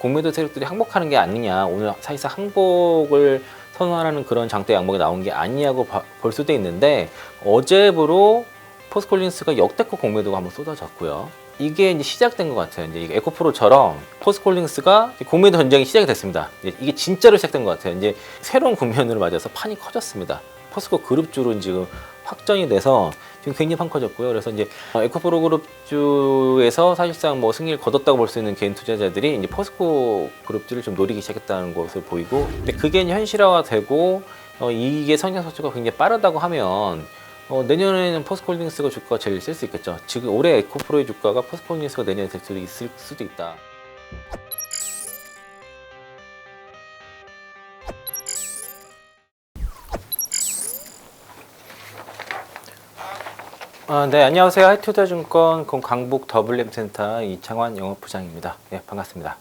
공매도 세력들이 항복하는 게 아니냐, 오늘 사실상 항복을 선언하는 그런 장대 양목이 나온 게 아니냐고 볼 수도 있는데, 어제부로 포스콜린스가 역대급 공매도가 한번 쏟아졌고요. 이게 이제 시작된 것 같아요. 이제 에코프로처럼 포스콜린스가 공매도 전쟁이 시작이 됐습니다. 이게 진짜로 시작된 것 같아요. 이제 새로운 국면으로 맞아서 판이 커졌습니다. 포스코 그룹주로 지금 확정이 돼서 지금 굉장히 판 커졌고요. 그래서 이제 에코프로 그룹주에서 사실상 뭐 승리를 거뒀다고 볼 수 있는 개인 투자자들이 이제 포스코 그룹주를 좀 노리기 시작했다는 것을 보이고, 근데 그게 이제 현실화되고 이게 성장 속도가 굉장히 빠르다고 하면 내년에는 포스코홀딩스가 주가가 제일 셀 수 있겠죠. 지금 올해 에코프로의 주가가 포스코홀딩스가 내년에 될 수도 있을 수도 있다. 네, 안녕하세요. 하이투자증권 강북 더블엠센터 이창환 영업부장입니다. 네, 반갑습니다.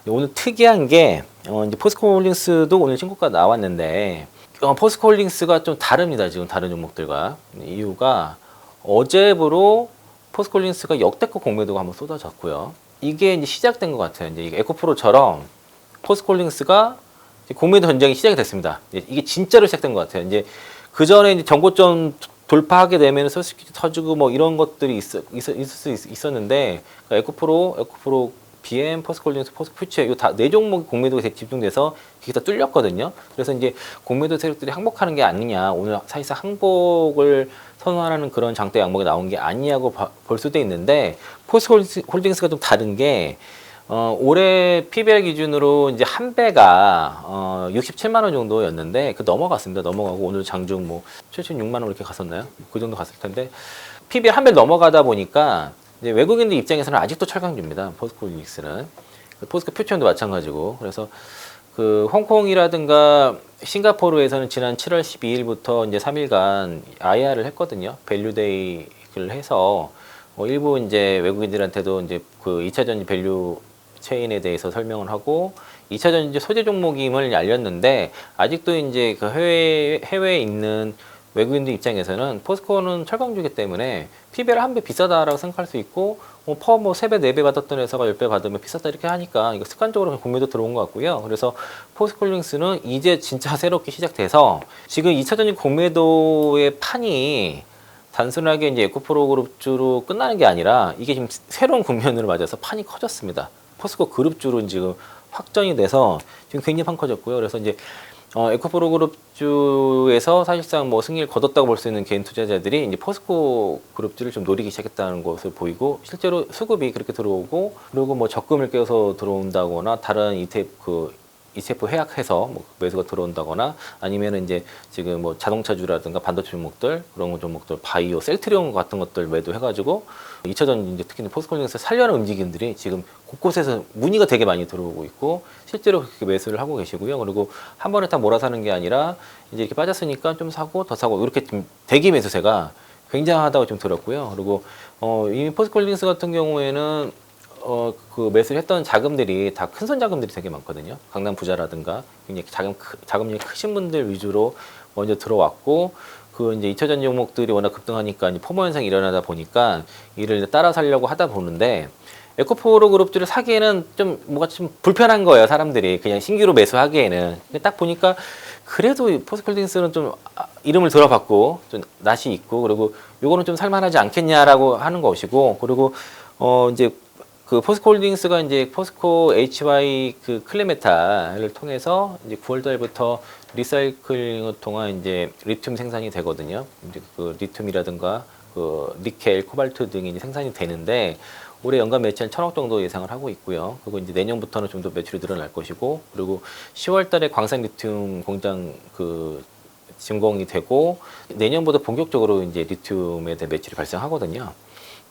오늘 특이한 게 이제 포스코홀딩스도 오늘 신고가 나왔는데 포스코홀딩스가 좀 다릅니다. 지금 다른 종목들과. 이유가 어제부로 포스코홀딩스가 역대급 공매도가 한번 쏟아졌고요. 이게 이제 시작된 것 같아요. 이제 에코프로처럼 포스코홀딩스가 공매도 전쟁이 시작이 됐습니다. 이게 진짜로 시작된 것 같아요. 이제 그 전에 이제 정고점 돌파하게 되면 소스퀴즈 터지고 뭐 이런 것들이 있을 수 있었는데, 그러니까 에코프로, BM, 포스코홀딩스, 포스코퓨처 이 다 네 종목이 공매도가 집중돼서 그게 다 뚫렸거든요. 그래서 이제 공매도 세력들이 항복하는 게 아니냐, 오늘 사실상 항복을 선언하는 그런 장대 양목이 나온 게 아니냐고 볼 수도 있는데, 포스코홀딩스가 좀 다른 게 올해 PBR 기준으로 이제 한 배가 67만 원 정도였는데 그 넘어갔습니다. 넘어가고 오늘 장중 뭐 76만 원 이렇게 갔었나요? 그 정도 갔을 텐데 PBR 한 배 넘어가다 보니까 이제 외국인들 입장에서는 아직도 철강주입니다. 포스코홀딩스는. 포스코 퓨처도 마찬가지고. 그래서 그 홍콩이라든가 싱가포르에서는 지난 7월 12일부터 이제 3일간 IR을 했거든요. 밸류데이를 해서 일부 이제 외국인들한테도 이제 그 2차 전지 밸류 체인에 대해서 설명을 하고 2차 전지 소재 종목임을 알렸는데, 아직도 이제 그 해외에 있는 외국인들 입장에서는 포스코는 철강주기 때문에 PBR 한 배 비싸다라고 생각할 수 있고, 퍼 뭐 3배, 4배 받았던 회사가 10배 받으면 비싸다 이렇게 하니까 이거 습관적으로 공매도 들어온 것 같고요. 그래서 포스코홀딩스는 이제 진짜 새롭게 시작돼서 지금 2차 전지 공매도의 판이 단순하게 이제 에코프로 그룹주로 끝나는 게 아니라 이게 지금 새로운 국면으로 맞아서 판이 커졌습니다. 포스코 그룹주로 지금 확정이 돼서 지금 굉장히 판 커졌고요. 그래서 이제 에코프로 그룹주에서 사실상 뭐 승리를 거뒀다고 볼 수 있는 개인 투자자들이 이제 포스코 그룹주를 좀 노리기 시작했다는 것을 보이고, 실제로 수급이 그렇게 들어오고, 그리고 뭐 적금을 껴서 들어온다거나 다른 ETF 해약해서 뭐 매수가 들어온다거나, 아니면 이제 지금 뭐 자동차주라든가 반도체 종목들, 그런 종목들, 바이오, 셀트리온 같은 것들 매도해가지고 2차 전지 이제 특히 포스코홀딩스 살려는 움직임들이 지금 곳곳에서 문의가 되게 많이 들어오고 있고, 실제로 그렇게 매수를 하고 계시고요. 그리고 한 번에 다 몰아사는 게 아니라 이제 이렇게 빠졌으니까 좀 사고 더 사고 이렇게 좀 대기 매수세가 굉장하다고 좀 들었고요. 그리고 이미 포스코홀딩스 같은 경우에는 그 매수를 했던 자금들이 다 큰손 자금들이 되게 많거든요. 강남 부자라든가 굉장히 자금력이 크신 분들 위주로 먼저 들어왔고, 그 이제 2차 전지 종목들이 워낙 급등하니까 이제 포모 현상이 일어나다 보니까 이를 따라 살려고 하다 보는데, 에코프로 그룹들을 사기에는 좀 뭐가 좀 불편한 거예요. 사람들이 그냥 신규로 매수하기에는. 근데 딱 보니까 그래도 포스코홀딩스는 좀 이름을 들어봤고 좀 낯이 있고, 그리고 요거는 좀 살만하지 않겠냐라고 하는 것이고, 그리고 이제 그 포스코홀딩스가 이제 포스코 HY 그 클레메탈을 통해서 이제 9월 달부터 리사이클링을 통한 이제 리튬 생산이 되거든요. 이제 그 리튬이라든가 그 니켈, 코발트 등이 이제 생산이 되는데, 올해 연간 매출 1,000억 정도 예상을 하고 있고요. 그리고 이제 내년부터는 좀 더 매출이 늘어날 것이고, 그리고 10월 달에 광산 리튬 공장 그 준공이 되고, 내년부터 본격적으로 이제 리튬에 대한 매출이 발생하거든요.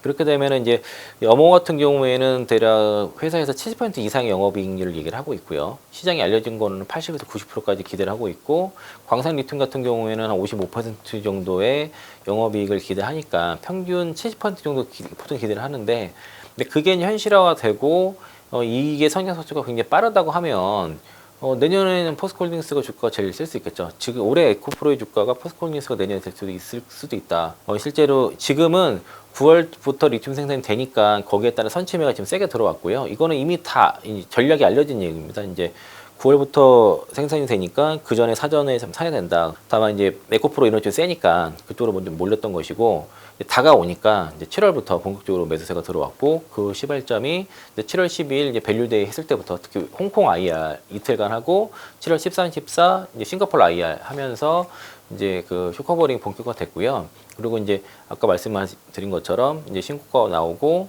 그렇게 되면 이제 염호 같은 경우에는 대략 회사에서 70% 이상의 영업이익률을 얘기를 하고 있고요. 시장에 알려진 거는 80에서 90%까지 기대를 하고 있고, 광산 리튬 같은 경우에는 한 55% 정도의 영업이익을 기대하니까 평균 70% 정도 보통 기대를 하는데, 근데 그게 현실화가 되고 이게 성장 속도가 굉장히 빠르다고 하면 내년에는 포스코홀딩스가 주가가 제일 셀 수 있겠죠. 지금 올해 에코프로의 주가가 포스코홀딩스가 내년에 될 수도 있을 수도 있다. 실제로 지금은 9월부터 리튬 생산이 되니까 거기에 따른 선취매가 지금 세게 들어왔고요. 이거는 이미 다 전략이 알려진 얘기입니다. 이제 9월부터 생산이 되니까 그 전에 사전에 좀 사야 된다. 다만 이제 에코프로 이런 쪽이 세니까 그쪽으로 먼저 몰렸던 것이고, 다가오니까 이제 7월부터 본격적으로 매수세가 들어왔고, 그 시발점이 이제 7월 12일 이제 밸류데이 했을 때부터, 특히 홍콩 IR 이틀간 하고 7월 13, 14 이제 싱가포르 IR 하면서 이제 그 쇼커버링 본격화 됐고요. 그리고 이제 아까 말씀드린 것처럼 이제 신고가 나오고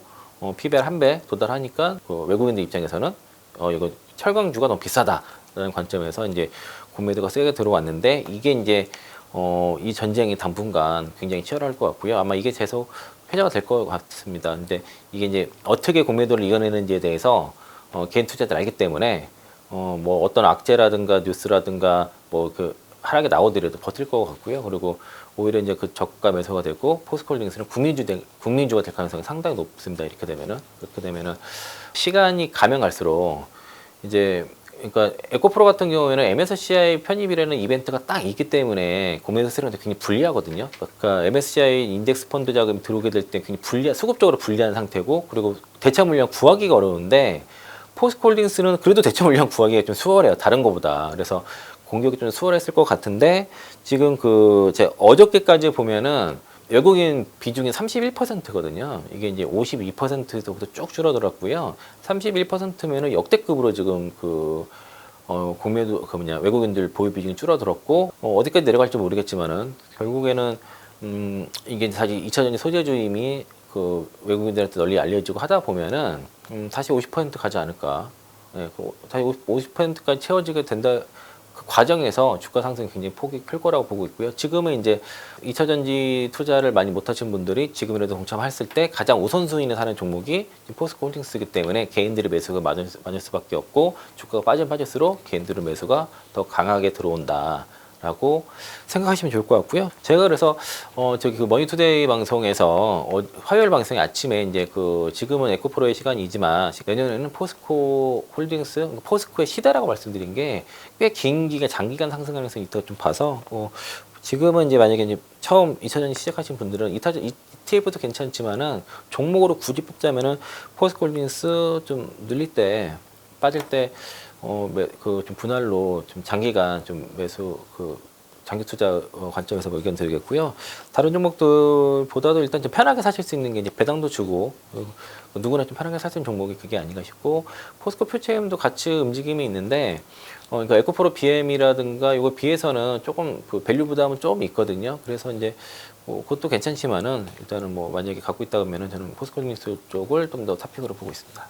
PBR 1배 도달하니까 그 외국인들 입장에서는 이거 철강주가 너무 비싸다라는 관점에서 이제 공매도가 세게 들어왔는데, 이게 이제 이 전쟁이 당분간 굉장히 치열할 것 같고요. 아마 이게 계속 회자가 될 것 같습니다. 근데 이게 이제 어떻게 공매도를 이겨내는지에 대해서 개인 투자자들 알기 때문에 뭐 어떤 악재라든가 뉴스라든가 뭐 그 하락이 나오더라도 버틸 것 같고요. 그리고 오히려 이제 그 저가 매수가 되고 포스코홀딩스는 국민주가 될 가능성이 상당히 높습니다. 이렇게 되면은, 그렇게 되면은 시간이 가면 갈수록 이제, 그러니까 에코프로 같은 경우에는 MSCI 편입이라는 이벤트가 딱 있기 때문에 공매도 세력한테 굉장히 불리하거든요. 그러니까 MSCI 인덱스 펀드 자금이 들어오게 될 때 굉장히 수급적으로 불리한 상태고, 그리고 대차 물량 구하기가 어려운데 포스코홀딩스는 그래도 대차 물량 구하기가 좀 수월해요. 다른 것보다. 그래서 공격이 좀 수월했을 것 같은데, 지금 제 어저께까지 보면은 외국인 비중이 31%거든요. 이게 이제 52%부터 쭉 줄어들었고요. 31%면은 역대급으로 지금 공매도 외국인들 보유 비중이 줄어들었고, 어디까지 내려갈지 모르겠지만은 결국에는 이게 사실 2차전지 소재주임이 그 외국인들한테 널리 알려지고 하다 보면은 다시 50% 가지 않을까. 네, 다시 50%까지 채워지게 된다. 그 과정에서 주가 상승이 굉장히 폭이 클 거라고 보고 있고요. 지금은 이제 2차전지 투자를 많이 못하신 분들이 지금이라도 동참했을 때 가장 우선순위를 사는 종목이 포스코홀딩스이기 때문에 개인들의 매수가 많을 수밖에 없고, 주가가 빠지면 빠질수록 개인들의 매수가 더 강하게 들어온다 라고 생각하시면 좋을 것 같고요. 제가 그래서 저기 그 머니투데이 방송에서 화요일 방송에 아침에 이제 지금은 에코프로의 시간이지만 내년에는 포스코 홀딩스, 포스코의 시대라고 말씀드린 게 꽤 긴 기간, 장기간 상승 가능성이 있다고 좀 봐서, 지금은 이제 만약에 이제 처음 2차전지 시작하신 분들은 ETF도 괜찮지만은 종목으로 굳이 뽑자면은 포스코 홀딩스 좀 늘릴 때, 빠질 때 좀 분할로 좀 장기간 좀 매수 장기 투자 관점에서 의견 드리겠고요. 다른 종목들보다도 일단 좀 편하게 사실 수 있는 게 이제 배당도 주고, 누구나 좀 편하게 살 수 있는 종목이 그게 아닌가 싶고, 포스코 퓨처엠도 같이 움직임이 있는데, 그러니까 에코프로 BM이라든가 이거 비해서는 조금 밸류 부담은 좀 있거든요. 그래서 이제 그것도 괜찮지만은 일단은 만약에 갖고 있다 그러면은 저는 포스코홀딩스 쪽을 좀 더 탑픽으로 보고 있습니다.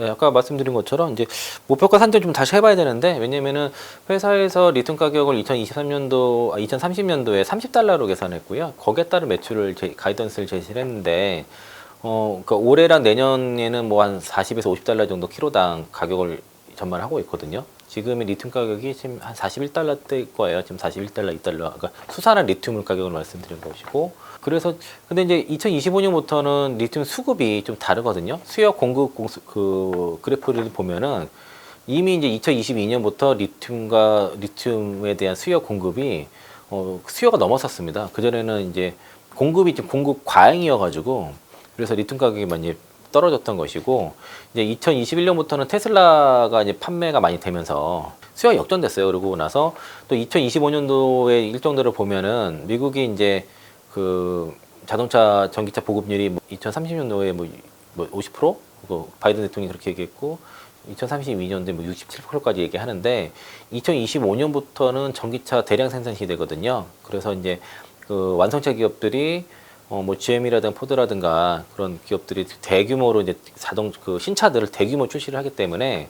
아까 말씀드린 것처럼 이제 목표가 산정 좀 다시 해봐야 되는데, 왜냐면은 회사에서 리튬 가격을 2030년도에 $30로 계산했고요. 거기에 따른 매출을 가이던스를 제시를 했는데, 그러니까 올해랑 내년에는 한 $40에서 $50 정도 키로당 가격을 전망하고 있거든요. 지금의 리튬 가격이 지금 한 $41대일 거예요. 지금 $41, $2. 그러니까 수산한 리튬 가격을 말씀드린 것이고, 그래서 근데 이제 2025년부터는 리튬 수급이 좀 다르거든요. 수요 공급 그래프를 보면은 이미 이제 2022년부터 리튬에 대한 수요 공급이 수요가 넘어섰습니다. 그 전에는 이제 공급이 좀 공급 과잉이어가지고, 그래서 리튬 가격이 많이 떨어졌던 것이고, 이제 2021년부터는 테슬라가 이제 판매가 많이 되면서 수요가 역전됐어요. 그러고 나서 또 2025년도의 일정들을 보면은 미국이 이제 자동차 전기차 보급률이 2030년도에 50%? 바이든 대통령이 그렇게 얘기했고, 2032년도에 67%까지 얘기하는데, 2025년부터는 전기차 대량 생산 시대거든요. 그래서 이제 완성차 기업들이 GM이라든가 포드라든가 그런 기업들이 대규모로 이제 신차들을 대규모 출시를 하기 때문에,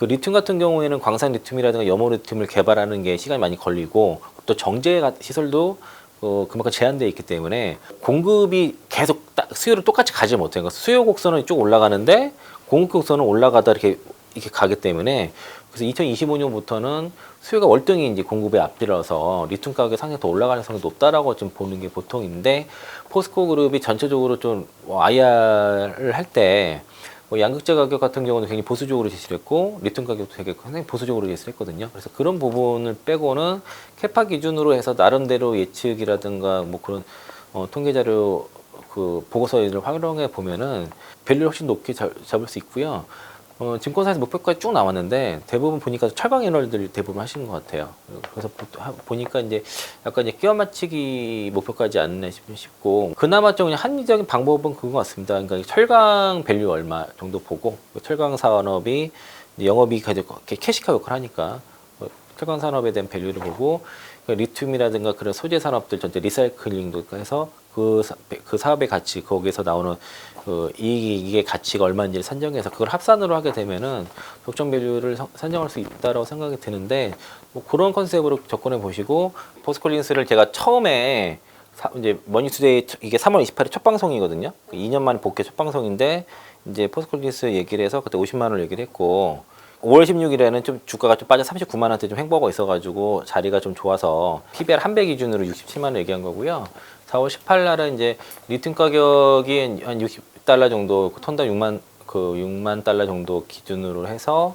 리튬 같은 경우에는 광산 리튬이라든가 염호 리튬을 개발하는 게 시간이 많이 걸리고, 또 정제 시설도 그만큼 제한되어 있기 때문에 공급이 계속 수요를 똑같이 가지 못해요. 그러니까 수요 곡선은 쭉 올라가는데 공급 곡선은 올라가다 이렇게 가기 때문에, 그래서 2025년부터는 수요가 월등히 이제 공급에 앞질러서 리튬 가격이 상당히 더 올라갈 가능성이 높다라고 좀 보는 게 보통인데, 포스코 그룹이 전체적으로 좀 IR을 할 때 양극재 가격 같은 경우는 굉장히 보수적으로 제시를 했고 리튬 가격도 되게 굉장히 보수적으로 제시를 했거든요. 그래서 그런 부분을 빼고는 캐파 기준으로 해서 나름대로 예측이라든가 뭐 그런 통계 자료 그 보고서를 활용해 보면은 밸류를 훨씬 높게 잡을 수 있고요. 증권사에서 목표까지 쭉 나왔는데 대부분 보니까 철강 애널들이 대부분 하시는 것 같아요. 그래서 보니까 이제 약간 이제 끼워 맞추기 목표까지 않나 싶고 그나마 좀 그냥 합리적인 방법은 그거 같습니다. 그러니까 철강 밸류 얼마 정도 보고 철강 산업이 영업이익 가지고 캐시카 역할을 하니까 철강 산업에 대한 밸류를 보고 리튬이라든가 그런 소재 산업들 전체 리사이클링도 해서 그 사업의 가치 거기에서 나오는 그 이익의 가치가 얼마인지를 산정해서 그걸 합산으로 하게 되면은 적정 밸류를 산정할 수 있다라고 생각이 드는데 뭐 그런 컨셉으로 접근해 보시고 포스콜린스를 제가 처음에 이제 머니투데이 이게 3월 28일 첫 방송이거든요. 2년 만에 복귀 첫 방송인데 이제 포스콜린스 얘기를 해서 그때 50만 원 얘기를 했고 5월 16일에는 좀 주가가 좀 빠져 39만 원대 좀 횡보가 있어가지고 자리가 좀 좋아서 PBR 한 배 기준으로 67만 원 얘기한 거고요. 4월 18일 날은 이제 리튬 가격이 한 60달러 정도, 톤당 6만 달러 정도 기준으로 해서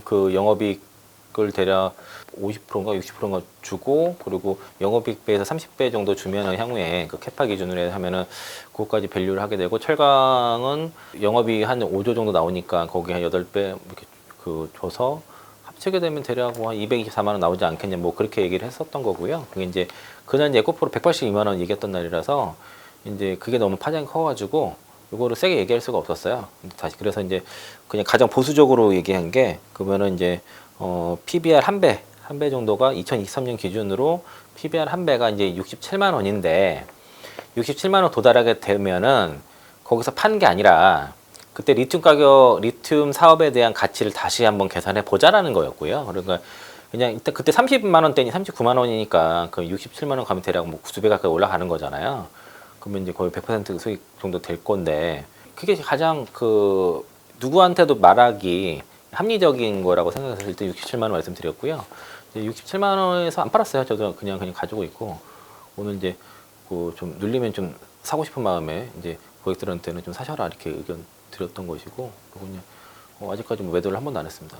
그 영업이익을 대략 50%인가 60%인가 주고 그리고 영업이익 배에서 30배 정도 주면은 향후에 그 캐파 기준으로 하면은 그것까지 밸류를 하게 되고 철강은 영업이익 한 5조 정도 나오니까 거기 한 8배 이렇게 그 줘서 합치게 되면 대략 한 224만 원 나오지 않겠냐 뭐 그렇게 얘기를 했었던 거고요. 그게 이제 그날 이제 에코프로 182만 원 얘기했던 날이라서 이제 그게 너무 파장이 커가지고 이거를 세게 얘기할 수가 없었어요. 다시 그래서 이제 그냥 가장 보수적으로 얘기한 게 그러면은 이제 PBR 한 배 정도가 2023년 기준으로 PBR 한 배가 이제 67만 원인데 67만 원 도달하게 되면은 거기서 파는 게 아니라 그때 리튬 사업에 대한 가치를 다시 한번 계산해 보자라는 거였고요. 그러니까 그냥 일단 그때 30만 원대니 39만 원이니까 그 67만 원 가면 대략 뭐 2배 가까이 올라가는 거잖아요. 그러면 이제 거의 100% 수익 정도 될 건데 그게 가장 그 누구한테도 말하기 합리적인 거라고 생각했을 때 67만 원 말씀드렸고요. 이제 67만 원에서 안 팔았어요. 저도 그냥 가지고 있고 오늘 이제 그 좀 눌리면 좀 사고 싶은 마음에 이제 고객들한테는 좀 사셔라 이렇게 의견 드렸던 것이고 그리고 그냥 아직까지 뭐 매도를 한 번도 안 했습니다.